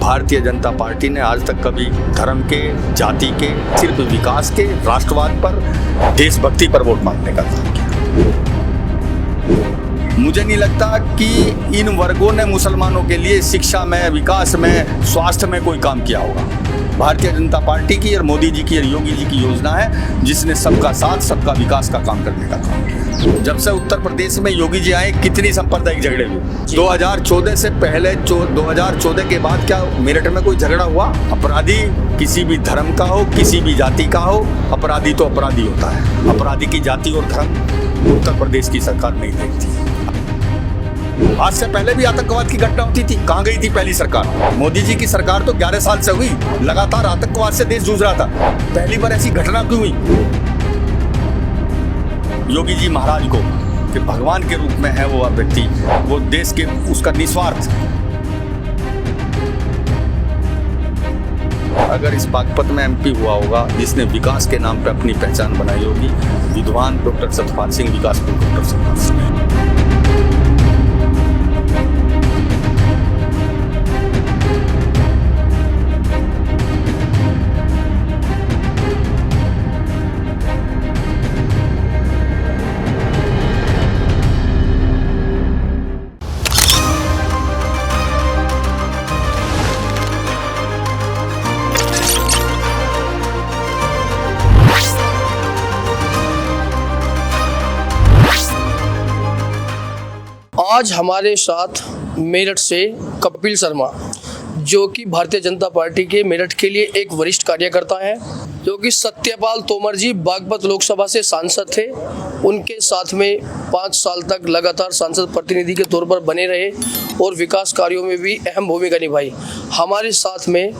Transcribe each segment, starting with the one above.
Bharatiya Janata party ने आज तक कभी धर्म के, जाति के, सिर्फ विकास के, राष्ट्रवाद पर, देशभक्ति पर वोट मांगने का काम किया। मुझे नहीं लगता कि इन वर्गों ने मुसलमानों के लिए शिक्षा में, विकास में, स्वास्थ्य में कोई काम किया होगा। भारतीय जनता पार्टी की और मोदी जी की और योगी जी की योजना है जिसने सबका साथ, सबका विकास का काम करने का काम किया। जब से उत्तर प्रदेश में योगी जी आए, कितनी सांप्रदायिक झगड़े हुए। 2014 से पहले 2014 के बाद क्या मेरठ में कोई झगड़ा हुआ? अपराधी किसी भी धर्म का हो, किसी भी जाति का हो, अपराधी तो अपराधी होता है। अपराधी की जाति और धर्म उत्तर प्रदेश की सरकार नहीं देखती। आज से पहले भी आतंकवाद की घटना होती थी, कहां गई थी पहली सरकार? मोदी जी की सरकार तो 11 साल से हुई, लगातार आतंकवाद से देश जूझ रहा था। पहली बार ऐसी घटना क्यों हुई? योगी जी महाराज को कि भगवान के रूप में है वो व्यक्ति, वो देश के, उसका निस्वार्थ। अगर इस बागपत में एमपी हुआ होगा जिसने विकास के नाम पे अपनी पहचान बनाई होगी, विद्वान डॉक्टर सतपाल सिंह, विकास डॉक्टर सतपाल सिंह। आज हमारे साथ मेरठ से कपिल शर्मा, जो कि भारतीय जनता पार्टी के मेरठ के लिए एक वरिष्ठ कार्यकर्ता हैं, जो कि सत्यपाल तोमर जी बागपत लोकसभा से सांसद थे, उनके साथ में 5 साल तक लगातार सांसद प्रतिनिधि के तौर पर बने रहे और विकास कार्यों में भी अहम भूमिका निभाई। हमारे साथ में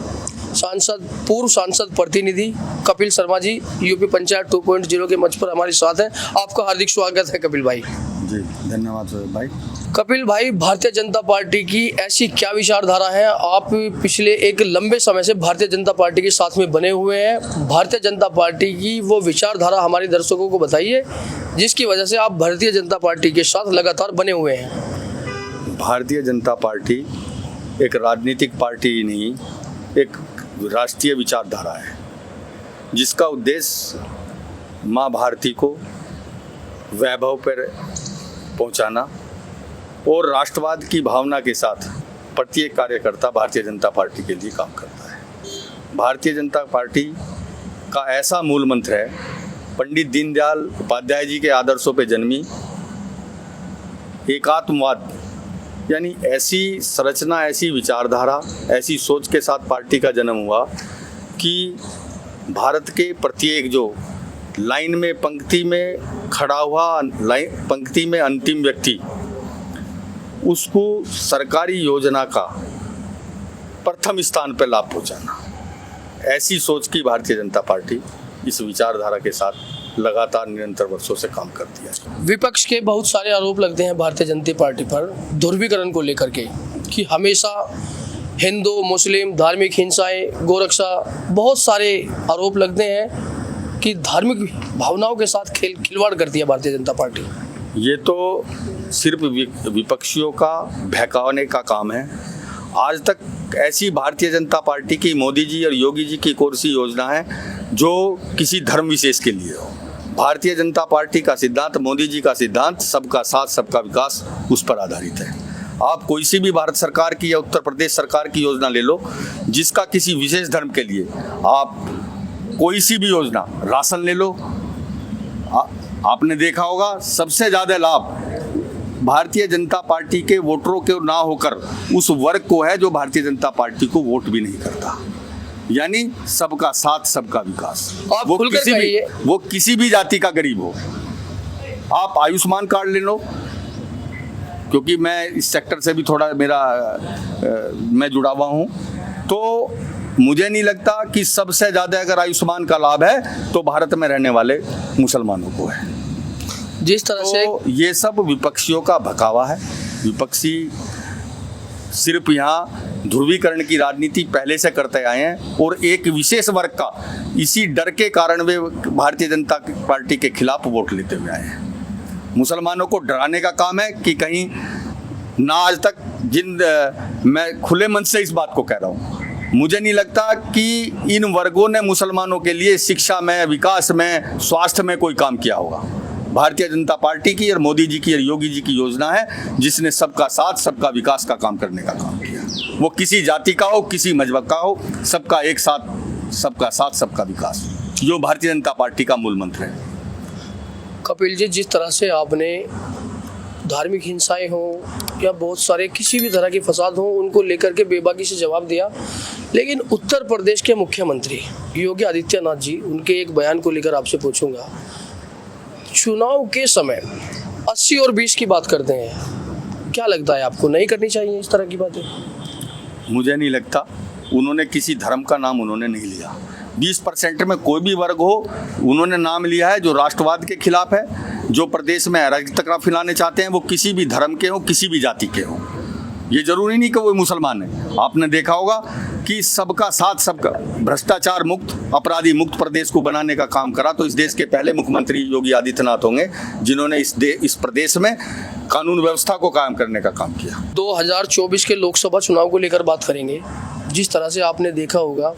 पूर्व सांसद प्रतिनिधि कपिल शर्मा जी, यूपी पंचायत 2.0 के मंच पर हमारे साथ हैं। आपका हार्दिक स्वागत है कपिल भाई। जी धन्यवाद भाई। कपिल भाई, भारतीय जनता पार्टी की ऐसी क्या विचारधारा है? आप पिछले एक लंबे समय से भारतीय जनता पार्टी के साथ में बने हुए हैं। भारतीय जनता पार्टी की वो विचारधारा हमारे दर्शकों को बताइए जिसकी वजह से आप भारतीय जनता पार्टी के साथ लगातार बने हुए हैं। भारतीय जनता पार्टी एक राजनीतिक पार्टी ही नहीं, एक राष्ट्रीय विचारधारा है जिसका उद्देश्य माँ भारती को वैभव पर पहुँचाना और राष्ट्रवाद की भावना के साथ प्रत्येक कार्यकर्ता भारतीय जनता पार्टी के लिए काम करता है। भारतीय जनता पार्टी का ऐसा मूल मंत्र है, पंडित दीनदयाल उपाध्याय जी के आदर्शों पे जन्मी एकात्मवाद, यानी ऐसी संरचना, ऐसी विचारधारा, ऐसी सोच के साथ पार्टी का जन्म हुआ कि भारत के प्रत्येक जो लाइन में, पंक्ति में खड़ा हुआ, पंक्ति में अंतिम व्यक्ति, उसको सरकारी योजना का प्रथम स्थान पर लाभ पहुंचाना, ऐसी सोच की भारतीय जनता पार्टी इस विचारधारा के साथ लगातार निरंतर वर्षों से काम करती है। विपक्ष के बहुत सारे आरोप लगते हैं भारतीय जनता पार्टी पर ध्रुवीकरण को लेकर के, कि हमेशा हिंदू मुस्लिम धार्मिक हिंसाएं, गोरक्षा, बहुत सारे आरोप लगते हैं कि धार्मिक भावनाओं के साथ खिलवाड़ करती है भारतीय जनता पार्टी। ये तो सिर्फ विपक्षियों का बहकाने का काम है। आज तक ऐसी भारतीय जनता पार्टी की, मोदी जी और योगी जी की कौन सी योजना है जो किसी धर्म विशेष के लिए हो? भारतीय जनता पार्टी का सिद्धांत, मोदी जी का सिद्धांत सबका साथ, सबका विकास, उस पर आधारित है। आप कोई सी भी भारत सरकार की या उत्तर प्रदेश सरकार की योजना ले लो, जिसका किसी विशेष धर्म के लिए, आप कोई सी भी योजना, राशन ले लो, आपने देखा होगा सबसे ज़्यादा लाभ भारतीय जनता पार्टी के वोटरों के ना होकर उस वर्ग को है जो भारतीय जनता पार्टी को वोट भी नहीं करता। यानी सबका साथ, सबका विकास। वो किसी भी जाति का गरीब हो। आप आयुष्मान कार्ड ले लो, क्योंकि मैं इस सेक्टर से भी थोड़ा मैं जुड़ा हुआ हूँ, तो मुझे नहीं लगता कि सबसे ज़्यादा अगर आयुष्मान का लाभ है तो भारत में रहने वाले मुसलमानों को है। जिस तरह से ये सब विपक्षियों का भकावा है। विपक्षी सिर्फ यहाँ ध्रुवीकरण की राजनीति पहले से करते आए हैं और एक विशेष वर्ग का इसी डर के कारण वे भारतीय जनता पार्टी के खिलाफ वोट लेते हुए आए हैं। मुसलमानों को डराने का काम है कि कहीं ना आज तक मैं खुले मन से इस बात को कह रहा हूँ, मुझे नहीं लगता कि इन वर्गों ने मुसलमानों के लिए शिक्षा में, विकास में, स्वास्थ्य में कोई काम किया होगा। भारतीय जनता पार्टी की और मोदी जी की और योगी जी की योजना है जिसने सबका साथ, सबका विकास का काम करने का काम किया। वो किसी जाति का हो, किसी मजहब का हो, सबका एक साथ, सबका साथ, सबका विकास, जो भारतीय जनता पार्टी का मूल मंत्र है। कपिल जी, जिस तरह से आपने धार्मिक हिंसाएं हों या बहुत सारे किसी भी तरह के फसाद हों उनको लेकर के बेबाकी से जवाब दिया, लेकिन उत्तर प्रदेश के मुख्यमंत्री योगी आदित्यनाथ जी, उनके एक बयान को लेकर आपसे पूछूंगा। चुनाव के समय 80 और 20 की बात करते हैं, क्या लगता है आपको नहीं करनी चाहिए इस तरह की बातें? मुझे नहीं लगता। उन्होंने किसी धर्म का नाम उन्होंने नहीं लिया। 20% में कोई भी वर्ग हो, उन्होंने नाम लिया है जो राष्ट्रवाद के खिलाफ है, जो प्रदेश में अराजकता फैलाने चाहते हैं, वो किसी भी धर्म के हो, किसी भी जाति के हो। ये जरूरी नहीं कि वो मुसलमान है। आपने देखा होगा कि सबका साथ, सबका भ्रष्टाचार मुक्त, अपराधी मुक्त प्रदेश को बनाने का काम करा तो इस देश के पहले मुख्यमंत्री योगी आदित्यनाथ होंगे जिन्होंने इस प्रदेश में कानून व्यवस्था को कायम करने का काम किया। 2024 के लोकसभा चुनाव को लेकर बात करेंगे। जिस तरह से आपने देखा होगा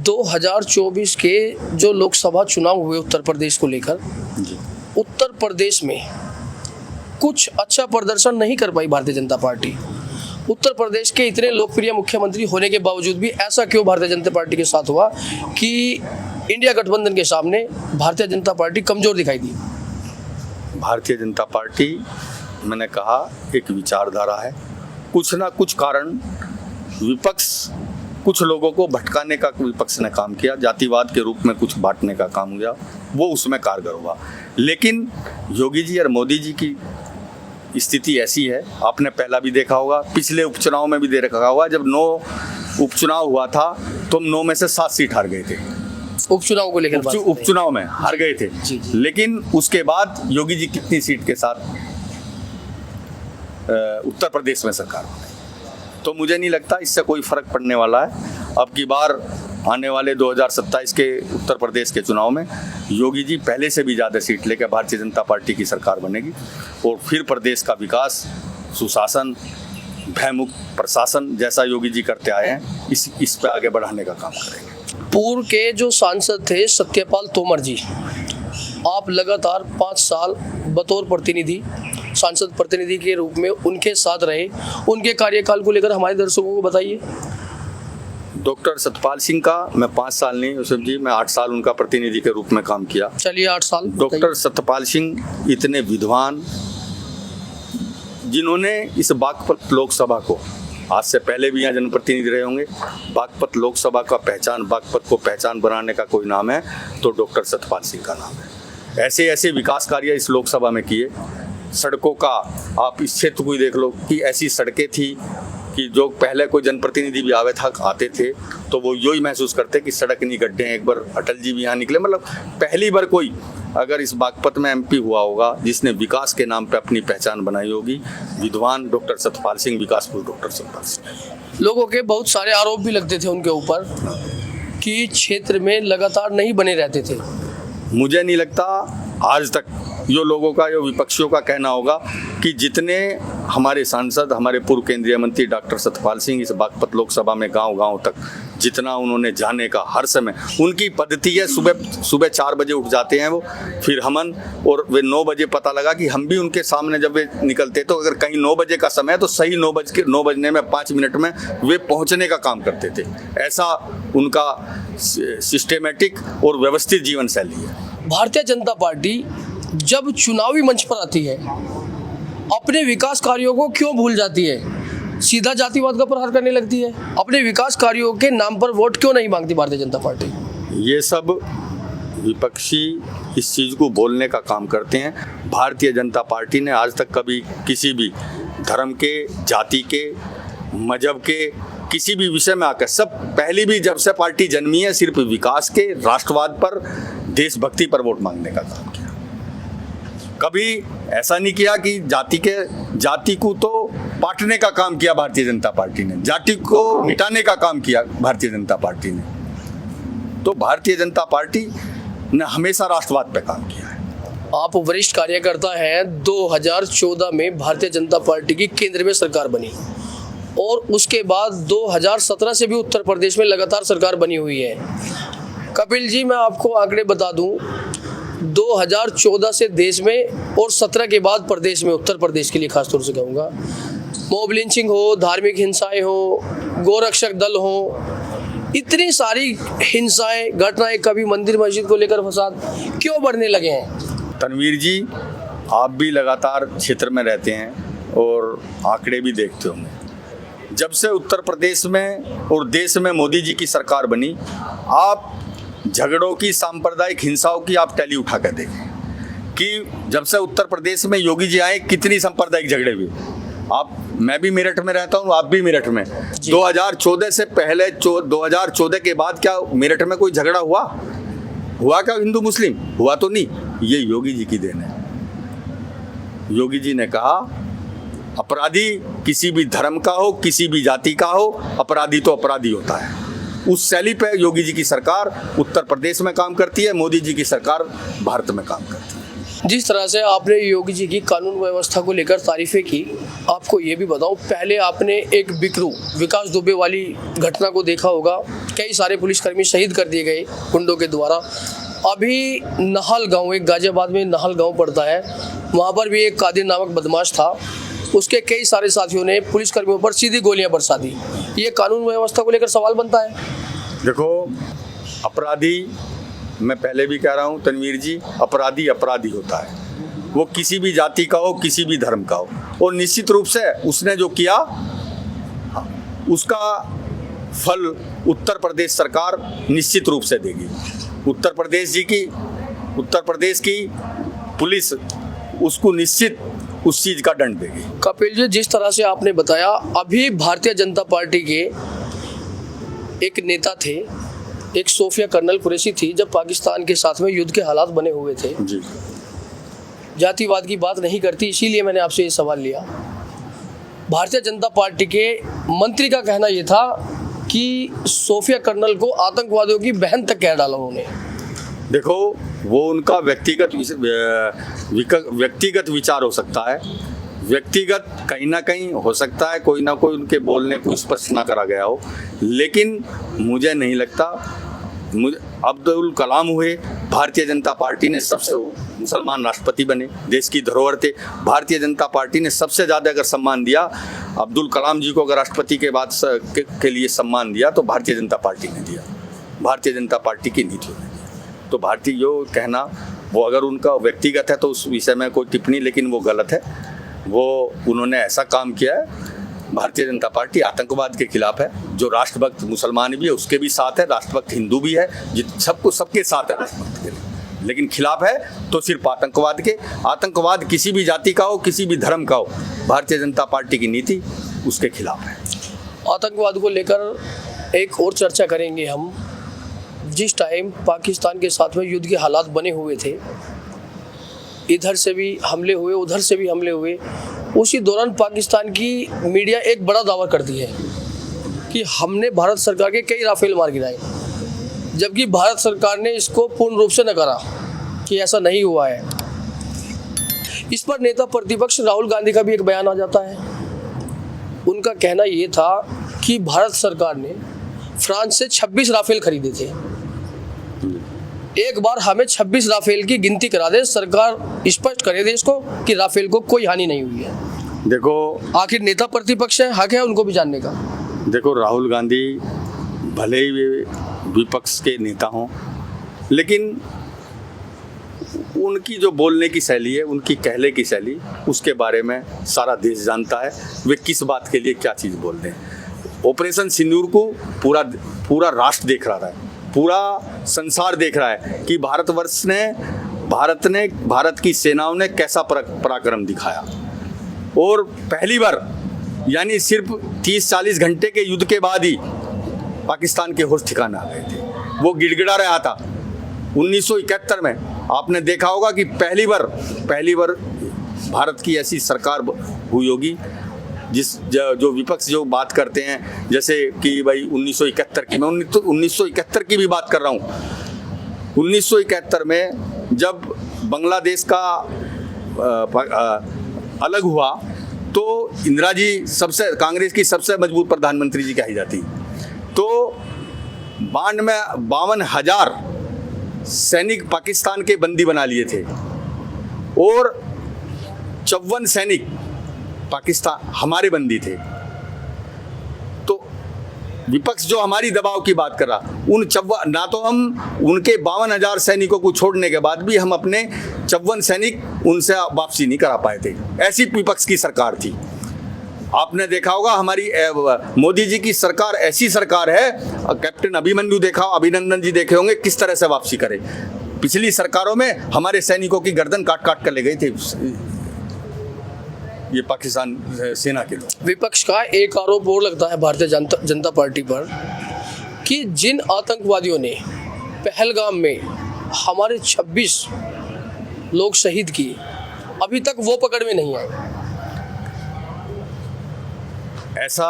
2024 के जो लोकसभा चुनाव हुए उत्तर प्रदेश को लेकर, उत्तर प्रदेश में कुछ अच्छा प्रदर्शन नहीं कर पाई भारतीय जनता पार्टी। उत्तर प्रदेश के इतने लोकप्रिय मुख्यमंत्री होने के बावजूद भी ऐसा क्यों भारतीय जनता पार्टी के साथ हुआ कि इंडिया गठबंधन के सामने भारतीय जनता पार्टी कमजोर दिखाई दी? भारतीय जनता पार्टी, मैंने कहा, एक विचारधारा है। कुछ ना कुछ कारण विपक्ष, कुछ लोगों को भटकाने का विपक्ष ने काम किया, जातिवाद के रूप में कुछ बांटने का काम हुआ, वो उसमें कारगर हुआ। लेकिन योगी जी और मोदी जी की स्थिति ऐसी है, आपने पहला भी देखा होगा, पिछले उपचुनाव में भी दे रखा होगा, जब 9 उपचुनाव हुआ था तो 9 में से 7 सीट हार गए थे। उपचुनाव को लेकर उपचुनाव में हार गए थे। जी, जी। लेकिन उसके बाद योगी जी कितनी सीट के साथ उत्तर प्रदेश में सरकार बनाई। तो मुझे नहीं लगता इससे कोई फर्क पड़ने वाला है। अब की बार आने वाले 2027 के उत्तर प्रदेश के चुनाव में योगी जी पहले से भी ज़्यादा सीट लेकर भारतीय जनता पार्टी की सरकार बनेगी और फिर प्रदेश का विकास, सुशासन, भयमुक्त प्रशासन जैसा योगी जी करते आए हैं, इस पे आगे बढ़ाने का काम करेंगे। पूर्व के जो सांसद थे सत्यपाल तोमर जी, आप लगातार 5 साल बतौर प्रतिनिधि, सांसद प्रतिनिधि के रूप में उनके साथ रहे, उनके कार्यकाल को लेकर हमारे दर्शकों को बताइए। डॉक्टर सतपाल सिंह का मैं 5 साल नहीं यूसुफ जी, मैं 8 साल उनका प्रतिनिधि के रूप में काम किया। चलिए 8 साल। डॉक्टर सतपाल सिंह इतने विद्वान, जिन्होंने इस बागपत लोकसभा को, आज से पहले भी यहाँ जनप्रतिनिधि रहे होंगे, बागपत लोकसभा का पहचान, बागपत को पहचान बनाने का कोई नाम है तो डॉक्टर सतपाल सिंह का नाम है। ऐसे ऐसे विकास कार्य इस लोकसभा में किए। सड़कों का आप इस क्षेत्र को ही देख लो कि ऐसी सड़कें थी कि जो पहले कोई जनप्रतिनिधि भी आते थे तो वो यही महसूस करते कि सड़क नहीं, गड्ढे हैं। एक बार अटल जी भी यहाँ निकले, मतलब पहली बार कोई अगर इस बागपत में MP हुआ होगा जिसने विकास के नाम पे अपनी पहचान बनाई होगी, विद्वान डॉक्टर सतपाल सिंह, विकासपुर डॉक्टर सतपाल सिंह। लोगों के बहुत सारे आरोप भी लगते थे उनके ऊपर कि क्षेत्र में लगातार नहीं बने रहते थे। मुझे नहीं लगता आज तक जो लोगों का, जो विपक्षियों का कहना होगा कि जितने हमारे सांसद, हमारे पूर्व केंद्रीय मंत्री डॉक्टर सतपाल सिंह इस बागपत लोकसभा में गांव-गांव तक जितना उन्होंने जाने का, हर समय उनकी पद्धति है, सुबह 4 बजे उठ जाते हैं वो, फिर हमन, और वे 9 बजे पता लगा कि हम भी उनके सामने जब वे निकलते तो अगर कहीं 9 बजे का समय है तो सही 9 बजने में 5 मिनट में वे पहुंचने का काम करते थे। ऐसा उनका सिस्टेमेटिक और व्यवस्थित जीवन शैली है। भारतीय जनता पार्टी जब चुनावी मंच पर आती है अपने विकास कार्यों को क्यों भूल जाती है? सीधा जातिवाद का प्रहार करने लगती है। अपने विकास कार्यों के नाम पर वोट क्यों नहीं मांगती भारतीय जनता पार्टी? ये सब विपक्षी इस चीज़ को बोलने का काम करते हैं। भारतीय जनता पार्टी ने आज तक कभी किसी भी धर्म के, जाति के, मजहब के किसी भी विषय में आकर, सब पहली भी जब से पार्टी जन्मी है सिर्फ विकास के, राष्ट्रवाद पर, देशभक्ति पर वोट मांगने का काम किया। कभी ऐसा नहीं किया कि जाति को तो बांटने का काम किया भारतीय जनता पार्टी ने, जाति को मिटाने का काम किया भारतीय जनता पार्टी ने। तो भारतीय जनता पार्टी ने हमेशा राष्ट्रवाद पे काम किया है। आप वरिष्ठ कार्यकर्ता हैं। 2014 में भारतीय जनता पार्टी की केंद्र में सरकार बनी और उसके बाद 2017 से भी उत्तर प्रदेश में लगातार सरकार बनी हुई है। कपिल जी, मैं आपको आंकड़े बता दूं, 2014 से देश में और 17 के बाद प्रदेश में, उत्तर प्रदेश के लिए खासतौर से कहूँगा, मॉब लिंचिंग हो, धार्मिक हिंसाएं हो, गोरक्षक दल हो, इतनी सारी हिंसाएं, घटनाएं, कभी मंदिर मस्जिद को लेकर फसाद क्यों बढ़ने लगे हैं? तनवीर जी, आप भी लगातार क्षेत्र में रहते हैं और आंकड़े भी देखते होंगे। जब से उत्तर प्रदेश में और देश में मोदी जी की सरकार बनी, आप झगड़ों की, सांप्रदायिक हिंसाओं की आप टैली उठा कर देखें कि जब से उत्तर प्रदेश में योगी जी आए कितनी सांप्रदायिक झगड़े हुए। मैं भी मेरठ में रहता हूँ, आप भी मेरठ में। 2014 से पहले 2014 के बाद क्या मेरठ में कोई झगड़ा हुआ क्या हिंदू मुस्लिम? हुआ तो नहीं। ये योगी जी की देन है। योगी जी ने कहा अपराधी किसी भी धर्म का हो, किसी भी जाति का हो, अपराधी तो अपराधी होता है। उस शैली पे योगी जी की सरकार उत्तर प्रदेश में काम करती है, मोदी जी की सरकार भारत में काम करती है। जिस तरह से आपने योगी जी की कानून व्यवस्था को लेकर तारीफें की, आपको ये भी बताऊं, पहले आपने एक बिकरू विकास दुबे वाली घटना को देखा होगा। कई सारे पुलिसकर्मी शहीद कर दिए गए गुंडों के द्वारा। अभी नहल गांव, एक गाजियाबाद में नहल गांव पड़ता है, वहाँ पर भी एक कादिर नामक बदमाश था। उसके कई सारे साथियों ने पुलिसकर्मियों पर सीधी गोलियां बरसा दी। ये कानून व्यवस्था को लेकर सवाल बनता है। देखो, अपराधी, मैं पहले भी कह रहा हूँ तनवीर जी, अपराधी अपराधी होता है, वो किसी भी जाति का हो, किसी भी धर्म का हो। और निश्चित रूप से उसने जो किया उसका फल उत्तर प्रदेश सरकार निश्चित रूप से देगी। उत्तर प्रदेश की पुलिस उसको निश्चित उस चीज का दंड देगी। कपिल जी, जिस तरह से आपने बताया, अभी भारतीय जनता पार्टी के एक नेता थे, एक सोफिया कर्नल कुरैशी थी, जब पाकिस्तान के साथ में युद्ध के हालात बने हुए थे जी। जातिवाद की बात नहीं करती, इसीलिए मैंने आपसे ये सवाल लिया। भारतीय जनता पार्टी के मंत्री का कहना ये था कि सोफिया कर्नल को आतंकवादियों की बहन तक कह डाला उन्होंने। देखो, वो उनका व्यक्तिगत विचार हो सकता है, व्यक्तिगत कहीं ना कहीं हो सकता है, कोई ना कोई उनके बोलने को स्पष्ट ना करा गया हो, लेकिन मुझे नहीं लगता। अब्दुल कलाम हुए, भारतीय जनता पार्टी ने सबसे, मुसलमान राष्ट्रपति बने, देश की धरोहर थे, भारतीय जनता पार्टी ने सबसे ज़्यादा अगर सम्मान दिया अब्दुल कलाम जी को, अगर राष्ट्रपति के बाद के लिए सम्मान दिया तो भारतीय जनता पार्टी ने दिया, भारतीय जनता पार्टी की नीति ने। तो भारतीय जो कहना, वो अगर उनका व्यक्तिगत है तो उस विषय में कोई टिप्पणी, लेकिन वो गलत है। वो उन्होंने ऐसा काम किया है। भारतीय जनता पार्टी आतंकवाद के खिलाफ है, जो राष्ट्रभक्त मुसलमान भी है उसके भी साथ है, राष्ट्रभक्त हिंदू भी है, सबके साथ है राष्ट्रभक्त के, लेकिन खिलाफ है तो सिर्फ आतंकवाद के। आतंकवाद किसी भी जाति का हो, किसी भी धर्म का हो, भारतीय जनता पार्टी की नीति उसके खिलाफ है। आतंकवाद को लेकर एक और चर्चा करेंगे हम। जिस टाइम पाकिस्तान के साथ में युद्ध के हालात बने हुए थे, इधर से भी हमले हुए, उधर से भी हमले हुए, उसी दौरान पाकिस्तान की मीडिया एक बड़ा दावा करती है कि हमने भारत सरकार के कई राफेल मार गिराए, जबकि भारत सरकार ने इसको पूर्ण रूप से नकारा कि ऐसा नहीं हुआ है। इस पर नेता प्रतिपक्ष राहुल गांधी का भी एक बयान आ जाता है। उनका कहना ये था कि भारत सरकार ने फ्रांस से 26 राफेल खरीदे थे। एक बार हमें 26 राफेल की गिनती करा दे, सरकार स्पष्ट करे देश को कि राफेल को कोई हानि नहीं हुई है। देखो, आखिर नेता प्रतिपक्ष है, हक है उनको भी जानने का। देखो, राहुल गांधी भले ही वे विपक्ष के नेता हों, लेकिन उनकी जो बोलने की शैली है, उनकी कहने की शैली, उसके बारे में सारा देश जानता है वे किस बात के लिए क्या चीज़ बोल रहे हैं। ऑपरेशन सिंदूर को पूरा राष्ट्र देख रहा है, पूरा संसार देख रहा है कि भारत की सेनाओं ने कैसा पराक्रम दिखाया। और पहली बार, यानी सिर्फ 30-40 घंटे के युद्ध के बाद ही पाकिस्तान के होश ठिकाने आ गए थे। वो गिड़गिड़ा रहा था। 1971 में आपने देखा होगा कि पहली बार भारत की ऐसी सरकार हुई होगी जो विपक्ष जो बात करते हैं, जैसे कि भाई 1971 की, मैं 1971 की भी बात कर रहा हूँ। 1971 में जब बांग्लादेश का अलग हुआ तो इंदिरा जी कांग्रेस की सबसे मजबूत प्रधानमंत्री जी कही जाती। तो 52,000 सैनिक पाकिस्तान के बंदी बना लिए थे और 54 सैनिक पाकिस्तान हमारे बंदी थे। तो विपक्ष जो हमारी दबाव की बात कर रहा, ना तो हम उनके 52,000 सैनिकों को छोड़ने के बाद भी हम अपने 54 सैनिक उनसे वापसी नहीं करा पाए थे। ऐसी विपक्ष की सरकार थी। आपने देखा होगा हमारी मोदी जी की सरकार ऐसी सरकार है, कैप्टन अभिमन्यु देखा, अभिनंदन जी देखे होंगे किस तरह से वापसी करे। पिछली सरकारों में हमारे सैनिकों की गर्दन काट काट कर ले गए थे ये पाकिस्तान सेना के लोग। विपक्ष का एक आरोप और लगता है भारतीय जनता पार्टी पर कि जिन आतंकवादियों ने पहलगाम में हमारे 26 लोग शहीद किए, अभी तक वो पकड़ में नहीं आए। ऐसा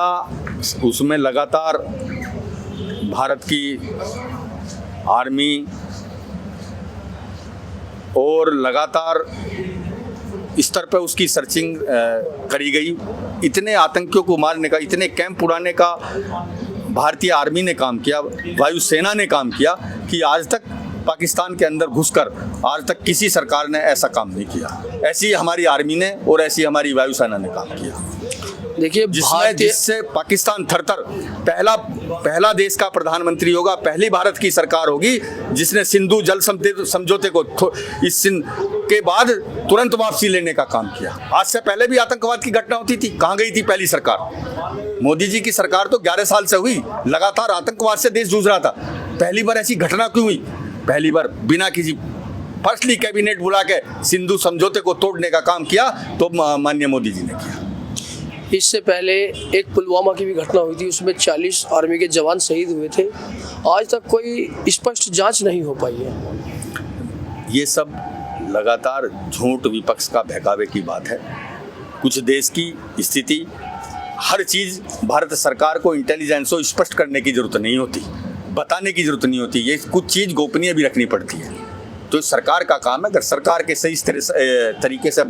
उसमें लगातार भारत की आर्मी और लगातार स्तर पर उसकी सर्चिंग करी गई। इतने आतंकियों को मारने का, इतने कैंप उड़ाने का भारतीय आर्मी ने काम किया, वायुसेना ने काम किया कि आज तक पाकिस्तान के अंदर घुसकर आज तक किसी सरकार ने ऐसा काम नहीं किया। ऐसी हमारी आर्मी ने और ऐसी हमारी वायुसेना ने काम किया। देखिए, जिससे पाकिस्तान थरथर पहला देश का प्रधानमंत्री होगा, पहली भारत की सरकार होगी जिसने सिंधु जल समझौते को इस के बाद तुरंत वापसी लेने का काम किया। आज से पहले भी आतंकवाद की घटना होती थी, कहाँ गई थी पहली सरकार? मोदी जी की सरकार तो 11 साल से हुई, लगातार आतंकवाद से देश जूझ रहा था। पहली बार ऐसी घटना क्यों हुई? पहली बार बिना किसी फर्स्टली कैबिनेट बुला के सिंधु समझौते को तोड़ने का काम किया तो माननीय मोदी जी ने किया। इससे पहले एक पुलवामा की भी घटना हुई थी, उसमें 40 आर्मी के जवान शहीद हुए थे। आज तक कोई स्पष्ट जांच नहीं हो पाई है। ये सब लगातार झूठ विपक्ष का बहकावे की बात है। कुछ देश की स्थिति, हर चीज़ भारत सरकार को इंटेलिजेंस को स्पष्ट करने की जरूरत नहीं होती, बताने की जरूरत नहीं होती। ये कुछ चीज़ गोपनीय भी रखनी पड़ती है। तो सरकार का काम है, अगर सरकार के सही तरीके से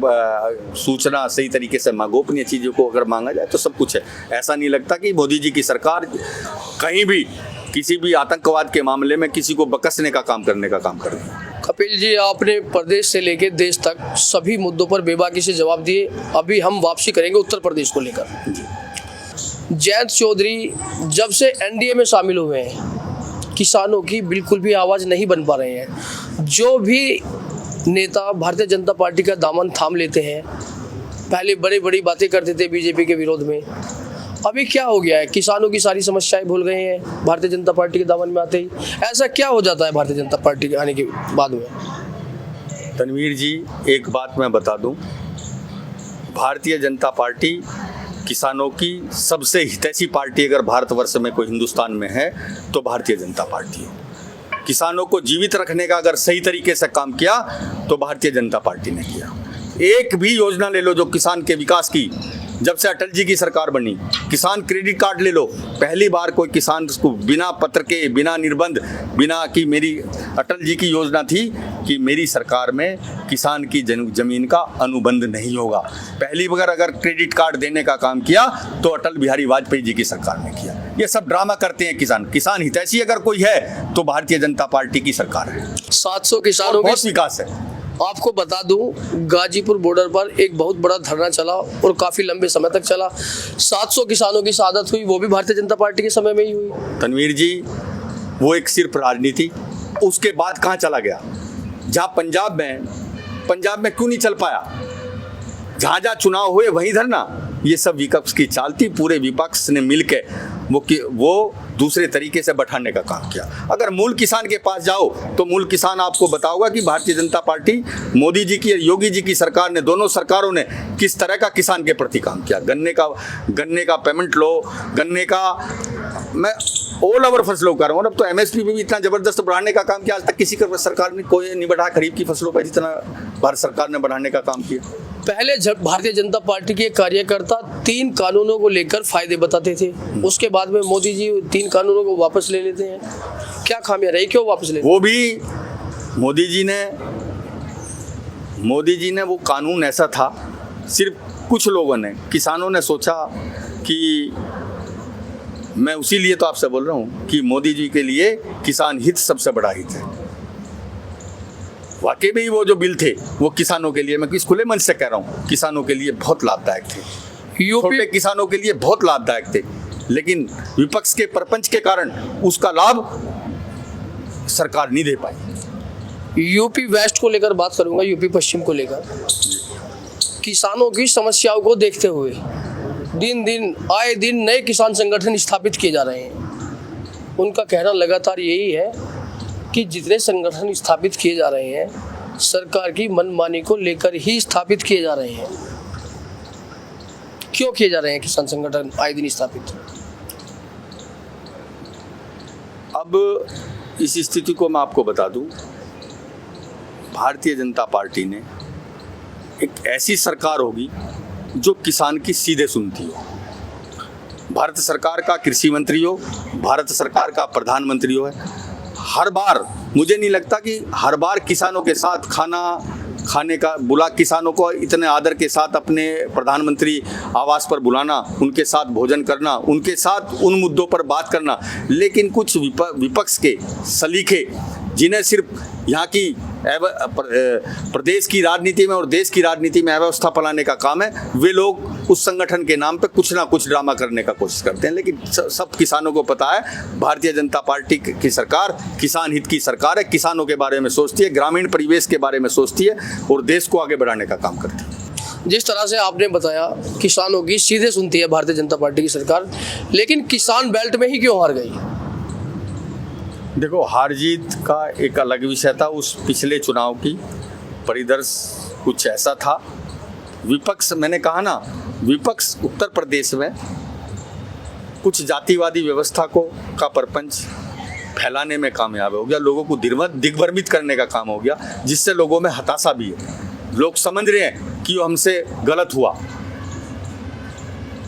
सूचना, सही तरीके से गोपनीय चीज़ों को अगर मांगा जाए तो सब कुछ है। ऐसा नहीं लगता कि मोदी जी की सरकार कहीं भी किसी भी आतंकवाद के मामले में किसी को बकसने का काम करने का काम कर रही है। कपिल जी, आपने प्रदेश से लेकर देश तक सभी मुद्दों पर बेबाकी से जवाब दिए। अभी हम वापसी करेंगे उत्तर प्रदेश को लेकर। जयंत चौधरी जब से एनडीए में शामिल हुए हैं, किसानों की बिल्कुल भी आवाज़ नहीं बन पा रहे हैं। जो भी नेता भारतीय जनता पार्टी का दामन थाम लेते हैं, पहले बड़ी बड़ी बातें करते थे बीजेपी के विरोध में, अभी क्या हो गया है? किसानों की सारी समस्याएं भूल गए हैं भारतीय जनता पार्टी के दामन में आते ही। ऐसा क्या हो जाता है भारतीय जनता पार्टी के आने के बाद में? तनवीर जी, एक बात मैं बता दूं, भारतीय जनता पार्टी किसानों की सबसे हितैषी पार्टी अगर भारतवर्ष में कोई हिंदुस्तान में है तो भारतीय जनता पार्टी है। किसानों को जीवित रखने का अगर सही तरीके से काम किया तो भारतीय जनता पार्टी ने किया। एक भी योजना ले लो जो किसान के विकास की, जब से अटल जी की सरकार बनी, किसान क्रेडिट कार्ड ले लो, पहली बार कोई किसान को बिना पत्र के, बिना निर्बंध, बिना कि मेरी अटल जी की योजना थी कि मेरी सरकार में किसान की जमीन का अनुबंध नहीं होगा। पहली बार अगर क्रेडिट कार्ड देने का काम किया तो अटल बिहारी वाजपेयी जी की सरकार ने किया। ये सब ड्रामा करते हैं किसान हितैषी अगर कोई है तो भारतीय जनता पार्टी की सरकार है। 700 किसानों का विकास है। आपको बता दूं, गाजीपुर बॉर्डर पर एक बहुत बड़ा धरना चला और काफी लंबे समय तक चला। 700 किसानों की शहादत हुई, वो भी भारतीय जनता पार्टी के समय में ही हुई। तनवीर जी, वो एक सिर्फ राजनीति, उसके बाद कहाँ चला गया? जहाँ पंजाब में क्यों नहीं चल पाया? जहाँ चुनाव हुए वहीं धरना। ये सब विपक्ष की चाल थी। पूरे विपक्ष ने मिलकर वो दूसरे तरीके से बैठाने का काम किया। अगर मूल किसान के पास जाओ तो मूल किसान आपको बताओगा कि भारतीय जनता पार्टी, मोदी जी की, योगी जी की सरकार ने, दोनों सरकारों ने किस तरह का किसान के प्रति काम किया। गन्ने का पेमेंट लो, गन्ने का, मैं ऑल ओवर फसलों का रहा हूँ। अब तो एमएसपी भी इतना जबरदस्त बढ़ाने का काम किया, आज तक किसी का सरकार ने कोई नहीं बढ़ा खरीफ की फसलों पर जितना भारत सरकार ने बढ़ाने का काम किया। पहले जब भारतीय जनता पार्टी के कार्यकर्ता 3 कानूनों को लेकर फायदे बताते थे, उसके बाद में मोदी जी 3 कानूनों को वापस ले लेते हैं। क्या खामियां रही, क्यों वापस ले? वो भी मोदी जी ने मोदी जी ने वो कानून ऐसा था, सिर्फ कुछ लोगों ने, किसानों ने सोचा कि मैं उसी लिए तो आपसे बोल रहा हूँ कि मोदी जी के लिए किसान हित सबसे बड़ा हित है। वाकई में ही वो जो बिल थे वो किसानों के लिए, मैं किस खुले मन से कह रहा हूँ, किसानों के लिए बहुत लाभदायक थे, छोटे किसानों के लिए बहुत लाभदायक थे। लेकिन विपक्ष के प्रपंच के कारण उसका लाभ सरकार नहीं दे पाई। यूपी वेस्ट को लेकर बात करूंगा, यूपी पश्चिम को लेकर। किसानों की समस्याओं को देखते हुए आए दिन नए किसान संगठन स्थापित किए जा रहे हैं। उनका कहना लगातार यही है कि जितने संगठन स्थापित किए जा रहे हैं सरकार की मनमानी को लेकर ही स्थापित किए जा रहे हैं। क्यों किए जा रहे हैं किसान संगठन आए दिन स्थापित? अब इस स्थिति को मैं आपको बता दूं, भारतीय जनता पार्टी ने एक ऐसी सरकार होगी जो किसान की सीधे सुनती हो। भारत सरकार का कृषि मंत्री हो, भारत सरकार का प्रधानमंत्री हो, हर बार मुझे नहीं लगता कि हर बार किसानों के साथ खाने का बुला, किसानों को इतने आदर के साथ अपने प्रधानमंत्री आवास पर बुलाना, उनके साथ भोजन करना, उनके साथ उन मुद्दों पर बात करना। लेकिन कुछ विपक्ष के सलीखे जिन्हें सिर्फ यहाँ की प्रदेश की राजनीति में और देश की राजनीति में अव्यवस्था फैलाने का काम है, वे लोग उस संगठन के नाम पे कुछ ना कुछ ड्रामा करने का कोशिश करते हैं। लेकिन सब किसानों को पता है भारतीय जनता पार्टी की सरकार किसान हित की सरकार है, किसानों के बारे में सोचती है, ग्रामीण परिवेश के बारे में सोचती है और देश को आगे बढ़ाने का काम करती है। जिस तरह से आपने बताया किसानों की सीधे सुनती है भारतीय जनता पार्टी की सरकार, लेकिन किसान बेल्ट में ही क्यों हार गई? देखो, हार जीत का एक अलग विषय था। उस पिछले चुनाव की परिदृश्य कुछ ऐसा था। विपक्ष, मैंने कहा ना, विपक्ष उत्तर प्रदेश में कुछ जातिवादी व्यवस्था का प्रपंच फैलाने में कामयाब हो गया, लोगों को दिग्भ्रमित करने का काम हो गया, जिससे लोगों में हताशा भी है। लोग समझ रहे हैं कि वो हमसे गलत हुआ।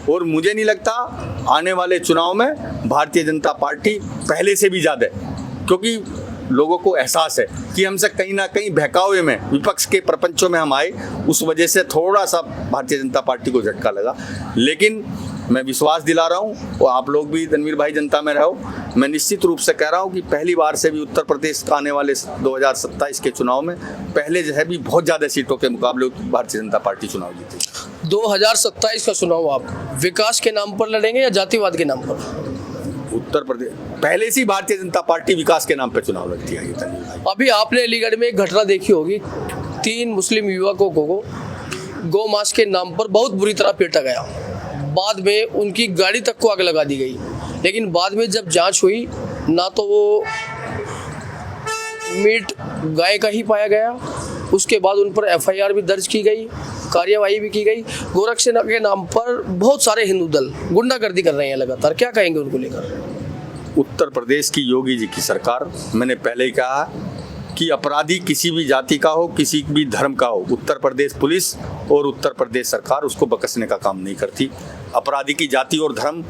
और मुझे नहीं लगता आने वाले चुनाव में भारतीय जनता पार्टी पहले से भी ज़्यादा, क्योंकि लोगों को एहसास है कि हमसे कहीं ना कहीं बहकावे में, विपक्ष के प्रपंचों में हम आए, उस वजह से थोड़ा सा भारतीय जनता पार्टी को झटका लगा। लेकिन मैं विश्वास दिला रहा हूँ, और आप लोग भी रणवीर भाई जनता में रहो, मैं निश्चित रूप से कह रहा हूँ कि पहली बार से भी उत्तर प्रदेश का आने वाले 2027 के चुनाव में पहले जो है भी बहुत ज़्यादा सीटों के मुकाबले भारतीय जनता पार्टी चुनाव जीतेगी। 2027 का चुनाव आप विकास के नाम पर लड़ेंगे या जातिवाद के नाम पर? उत्तर प्रदेश पहले से भारतीय जनता पार्टी विकास के नाम पर चुनाव लड़ती है। अभी आपने अलीगढ़ में एक घटना देखी होगी, 3 मुस्लिम युवकों को गौ मांस के नाम पर बहुत बुरी तरह पीटा गया। बाद में उनकी गाड़ी तक को आग लगा दी गई। लेकिन बाद में जब जांच हुई, ना तो वो मीट गाय का ही पाया गया, उसके बाद उन पर FIR भी दर्ज की गई, कार्यवाही भी की गई। गोरक्षसेना के नाम पर बहुत सारे हिंदू दल गुंडागर्दी कर रहे हैं लगातार, क्या कहेंगे उनको लेकर? उत्तर प्रदेश की योगी जी की सरकार, मैंने पहले ही कहा कि अपराधी किसी भी जाति का हो, किसी भी धर्म का हो, उत्तर प्रदेश पुलिस और उत्तर प्रदेश सरकार उसको बकसने का काम नहीं करती। अपराधी की जाति और धर्म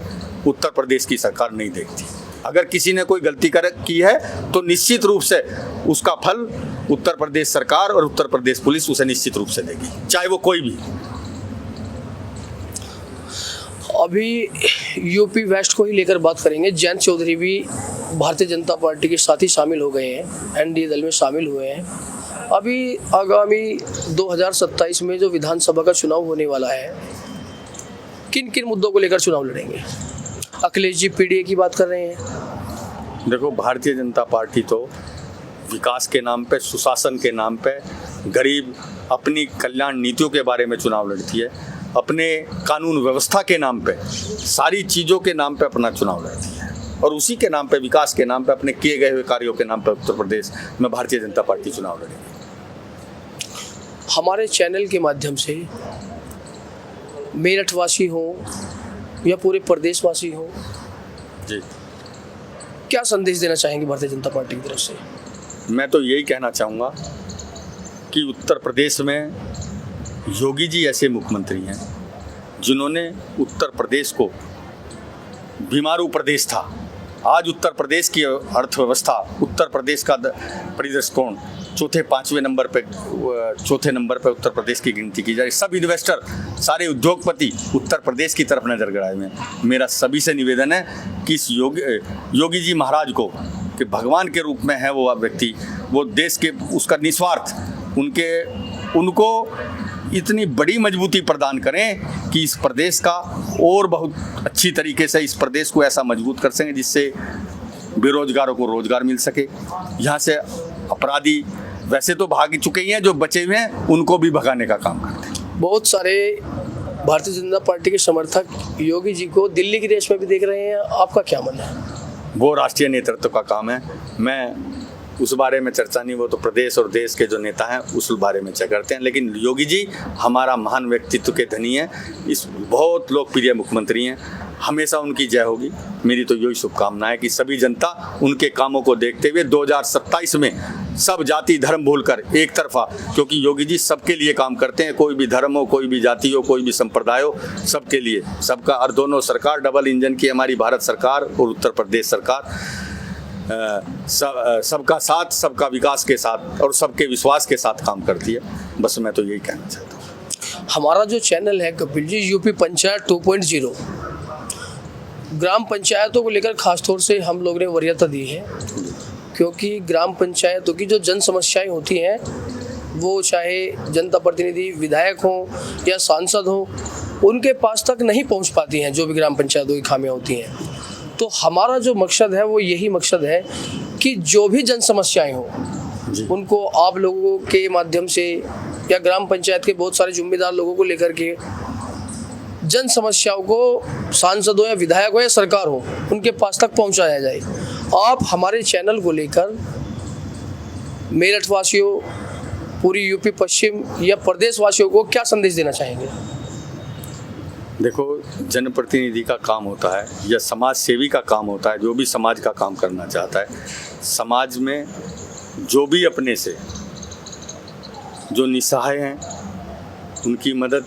उत्तर प्रदेश की सरकार नहीं देखती। अगर किसी ने कोई गलती की है तो निश्चित रूप से उसका फल उत्तर प्रदेश सरकार और उत्तर प्रदेश पुलिस उसे निश्चित रूप से देगी, चाहे वो कोई भी। अभी यूपी वेस्ट को ही लेकर बात करेंगे। जयंत चौधरी भी भारतीय जनता पार्टी के साथ ही शामिल हो गए हैं, NDA दल में शामिल हुए हैं। अभी आगामी 2027 में जो विधानसभा का चुनाव होने वाला है, किन किन मुद्दों को लेकर चुनाव लड़ेंगे? अखिलेश जी PDA की बात कर रहे हैं। देखो, भारतीय जनता पार्टी तो विकास के नाम पे, सुशासन के नाम पे, गरीब अपनी कल्याण नीतियों के बारे में चुनाव लड़ती है, अपने कानून व्यवस्था के नाम पे, सारी चीज़ों के नाम पे अपना चुनाव लड़ती है, और उसी के नाम पे, विकास के नाम पे, अपने किए गए हुए कार्यों के नाम पे उत्तर प्रदेश में भारतीय जनता पार्टी चुनाव लड़ेगी। हमारे चैनल के माध्यम से मेरठवासी हो या पूरे प्रदेशवासी हो जी, क्या संदेश देना चाहेंगे भारतीय जनता पार्टी की तरफ से? मैं तो यही कहना चाहूँगा कि उत्तर प्रदेश में योगी जी ऐसे मुख्यमंत्री हैं जिन्होंने उत्तर प्रदेश को, बीमारू प्रदेश था, आज उत्तर प्रदेश की अर्थव्यवस्था, उत्तर प्रदेश का परिदृष्टिकोण चौथे पांचवें नंबर पे चौथे नंबर पे उत्तर प्रदेश की गिनती की जाए। सब इन्वेस्टर, सारे उद्योगपति उत्तर प्रदेश की तरफ नजर गड़ाए हुए हैं। मेरा सभी से निवेदन है कि इस योगी जी महाराज को, कि भगवान के रूप में है वो व्यक्ति, वो देश के उसका निस्वार्थ, उनको इतनी बड़ी मजबूती प्रदान करें कि इस प्रदेश का और बहुत अच्छी तरीके से इस प्रदेश को ऐसा मजबूत कर सकें जिससे बेरोजगारों को रोजगार मिल सके। यहाँ से अपराधी वैसे तो भाग चुके ही हैं, जो बचे हुए हैं उनको भी भगाने का काम करते हैं। बहुत सारे भारतीय जनता पार्टी के समर्थक योगी जी को दिल्ली की रेस में भी देख रहे हैं, आपका क्या मानना है? वो राष्ट्रीय नेतृत्व का काम है, मैं उस बारे में चर्चा नहीं, वो तो प्रदेश और देश के जो नेता हैं उस बारे में चर्चा करते हैं। लेकिन योगी जी हमारा महान व्यक्तित्व के धनी हैं, इस बहुत लोकप्रिय मुख्यमंत्री हैं, हमेशा उनकी जय होगी। मेरी तो यही शुभकामना है कि सभी जनता उनके कामों को देखते हुए 2027 में सब जाति धर्म भूलकर एक तरफा, क्योंकि योगी जी सबके लिए काम करते हैं, कोई भी धर्म हो, कोई भी जाति हो, कोई भी संप्रदाय हो, सबके लिए, सबका, और दोनों सरकार डबल इंजन की हमारी भारत सरकार और उत्तर प्रदेश सरकार सबका साथ, सबका विकास के साथ और सबके विश्वास के साथ काम करती है। बस मैं तो यही कहना चाहता हूँ। हमारा जो चैनल है कपिल जी, यूपी पंचायत 2.0, ग्राम पंचायतों को लेकर खास तौर से हम लोग ने वरीयता दी है, क्योंकि ग्राम पंचायतों की जो जन समस्याएं होती हैं, वो चाहे जनता प्रतिनिधि, विधायक हों या सांसद हों, उनके पास तक नहीं पहुंच पाती हैं, जो भी ग्राम पंचायतों की खामियां होती हैं। तो हमारा जो मकसद है वो यही मकसद है कि जो भी जन समस्याएं हों उनको आप लोगों के माध्यम से या ग्राम पंचायत के बहुत सारे जिम्मेदार लोगों को लेकर के जन समस्याओं को सांसद हो या विधायक हो या सरकार हो, उनके पास तक पहुंचाया जाए। आप हमारे चैनल को लेकर मेरठ वासियों, पूरी यूपी पश्चिम या प्रदेश वासियों को क्या संदेश देना चाहेंगे? देखो, जनप्रतिनिधि का काम होता है या समाज सेवी का काम होता है, जो भी समाज का काम करना चाहता है, समाज में जो भी अपने से जो निस्सहाय हैं उनकी मदद,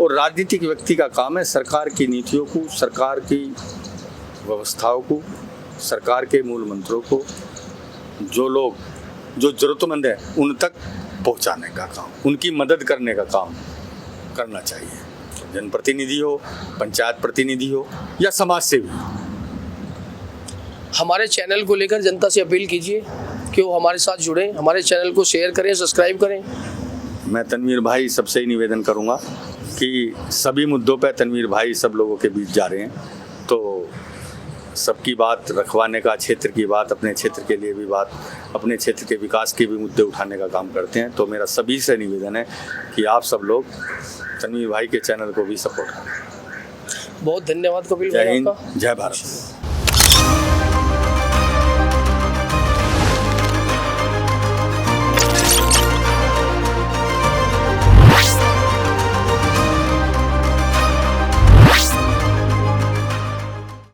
और राजनीतिक व्यक्ति का काम है सरकार की नीतियों को, सरकार की व्यवस्थाओं को, सरकार के मूल मंत्रों को जो लोग जो जरूरतमंद हैं उन तक पहुंचाने का काम, उनकी मदद करने का काम करना चाहिए। जनप्रतिनिधि हो, पंचायत प्रतिनिधि हो या समाज सेवी। हमारे चैनल को लेकर जनता से अपील कीजिए कि वो हमारे साथ जुड़ें, हमारे चैनल को शेयर करें, सब्सक्राइब करें। मैं तनवीर भाई सबसे ही निवेदन करूंगा कि सभी मुद्दों पर तनवीर भाई सब लोगों के बीच जा रहे हैं, तो सबकी बात रखवाने का, क्षेत्र की बात, अपने क्षेत्र के लिए भी बात, अपने क्षेत्र के विकास के भी मुद्दे उठाने का काम करते हैं। तो मेरा सभी से निवेदन है कि आप सब लोग तनवीर भाई के चैनल को भी सपोर्ट करें। बहुत धन्यवाद कपिल जय भाई हिंद, आपका। जय भारत।